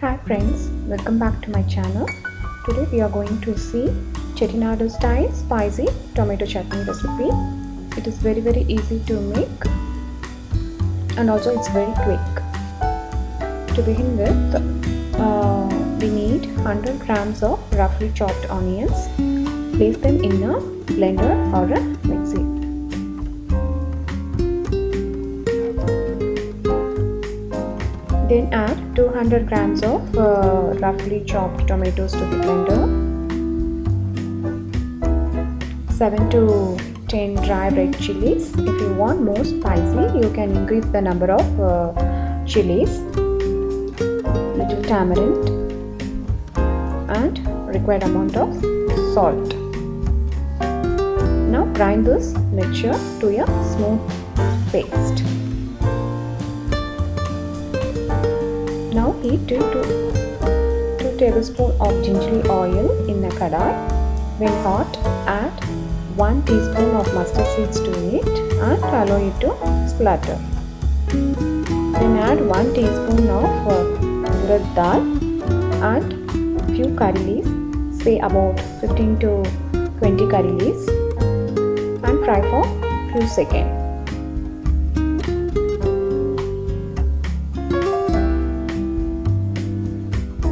Hi friends, welcome back to my channel. Today we are going to see Chettinad style spicy tomato chutney recipe. It is very easy to make and also it's very quick. To begin with, we need 100 grams of roughly chopped onions. Place them in a blender or a mixie. Then add 200 grams of roughly chopped tomatoes to the blender, 7 to 10 dry red chillies. If you want more spicy, you can increase the number of chillies, little tamarind and required amount of salt. Now grind this mixture to a smooth paste. Now heat 2 tablespoons of gingelly oil in a kadai. When hot, add 1 teaspoon of mustard seeds to it and allow it to splutter. Then add 1 teaspoon of Urad Dal and few curry leaves, say about 15 to 20 curry leaves, and fry for few seconds.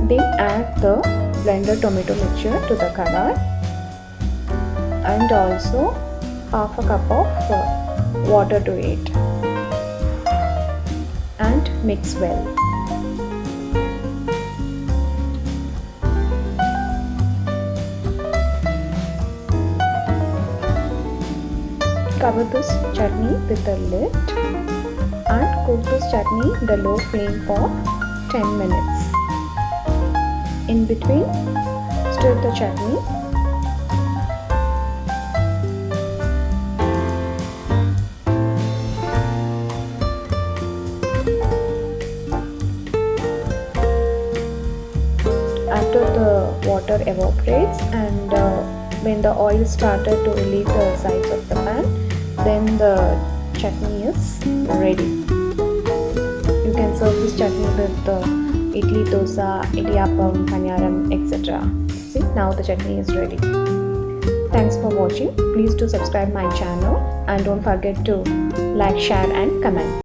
Then add the blended tomato mixture to the kadai and also half a cup of water to it and mix well. Cover this chutney with a lid and cook this chutney in the low flame for 10 minutes. In between, stir the chutney. After the water evaporates and when the oil started to leave the sides of the pan, then the chutney is ready. You can serve this chutney with Idli Dosa, Iddiyappam, Paniyaram, etc. See, now the chutney is ready. Thanks for watching. Please do subscribe my channel and don't forget to like, share and comment.